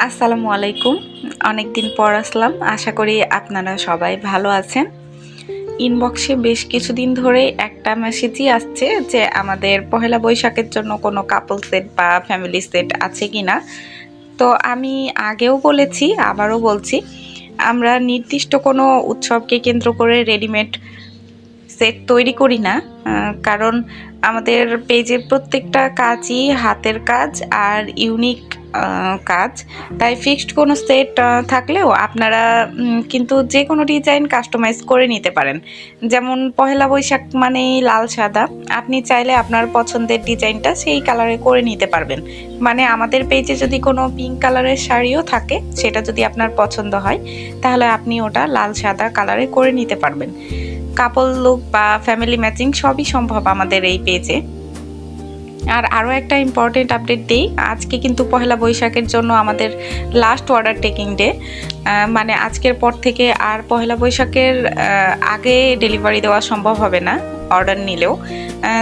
আসসালামু আলাইকুম। অনেক দিন পর আসলাম। আশা করি আপনারা সবাই ভালো আছেন। ইনবক্সে বেশ কিছুদিন ধরেই একটা মেসেজই আসছে যে আমাদের পহেলা বৈশাখের জন্য কোনো কাপল সেট বা ফ্যামিলি সেট আছে কিনা। তো আমি আগেও বলেছি, আবারও বলছি, আমরা নির্দিষ্ট কোনো উৎসবকে কেন্দ্র করে রেডিমেড সেট তৈরি করি না। কারণ আমাদের পেজের প্রত্যেকটা কাজই হাতের কাজ আর ইউনিক কাজ। তাই ফিক্সড কোনো সেট থাকলেও আপনারা কিন্তু যে কোনো ডিজাইন কাস্টমাইজ করে নিতে পারেন। যেমন পহেলা বৈশাখ মানেই লাল সাদা, আপনি চাইলে আপনার পছন্দের ডিজাইনটা সেই কালারে করে নিতে পারবেন। মানে আমাদের পেজে যদি কোনো পিঙ্ক কালারের শাড়িও থাকে, সেটা যদি আপনার পছন্দ হয় তাহলে আপনি ওটা লাল সাদা কালারে করে নিতে পারবেন। কাপল লুক বা ফ্যামিলি ম্যাচিং সবই সম্ভব আমাদের এই পেজে। আর আরও একটা ইম্পর্টেন্ট আপডেট দিই, আজকে কিন্তু পহেলা বৈশাখের জন্য আমাদের লাস্ট অর্ডার টেকিং ডে। মানে আজকের পর থেকে আর পহেলা বৈশাখের আগে ডেলিভারি দেওয়া সম্ভব হবে না অর্ডার নিলেও।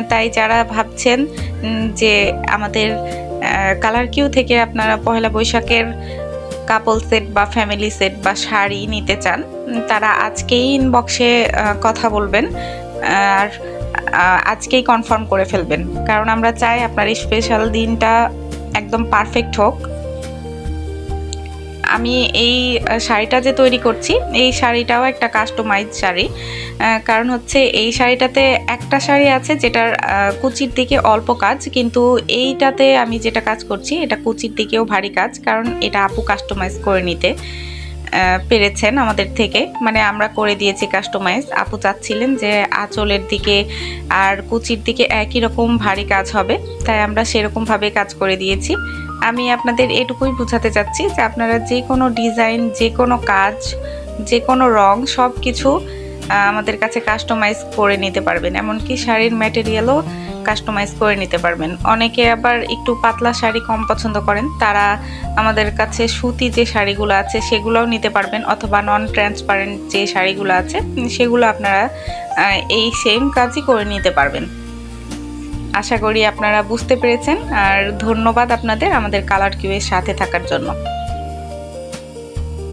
তাই যারা ভাবছেন যে আমাদের কালার কিউ থেকে আপনারা পহেলা বৈশাখের কাপল সেট বা ফ্যামিলি সেট বা শাড়ি নিতে চান, তারা আজকেই ইনবক্সে কথা বলবেন আর আজকেই কনফার্ম করে ফেলবেন। কারণ আমরা চাই আপনার স্পেশাল দিনটা একদম পারফেক্ট হোক। আমি এই শাড়িটা যে তৈরি করছি, এই শাড়িটাও একটা কাস্টমাইজ শাড়ি। কারণ হচ্ছে এই শাড়িটাতে একটা শাড়ি আছে যেটার কুচির দিকে অল্প কাজ, কিন্তু এইটাতে আমি যেটা কাজ করছি এটা কুচির দিকেও ভারী কাজ। কারণ এটা আপু কাস্টমাইজ করে নিতে পেরেছেন আমাদের থেকে, মানে আমরা করে দিয়েছি কাস্টমাইজ। আপু চাচ্ছিলেন যে আঁচলের দিকে আর কুচির দিকে একই রকম ভারী কাজ হবে, তাই আমরা সেরকমভাবে কাজ করে দিয়েছি। আমি আপনাদের এটুকুই বোঝাতে চাচ্ছি যে আপনারা যে কোনো ডিজাইন, যে কোনো কাজ, যে কোনো রং সব কিছু আমাদের কাছে কাস্টমাইজ করে নিতে পারবেন। এমনকি শাড়ির ম্যাটেরিয়ালও কাস্টমাইজ করে নিতে পারবেন। অনেকে আবার একটু পাতলা শাড়ি কম পছন্দ করেন, তারা আমাদের কাছে সুতি যে শাড়িগুলো আছে সেগুলোও নিতে পারবেন, অথবা নন ট্রান্সপারেন্ট যে শাড়িগুলো আছে সেগুলো আপনারা এই সেম কাজই করে নিতে পারবেন। আশা করি আপনারা বুঝতে পেরেছেন। আর ধন্যবাদ আপনাদের আমাদের কালার কিউ এর সাথে থাকার জন্য।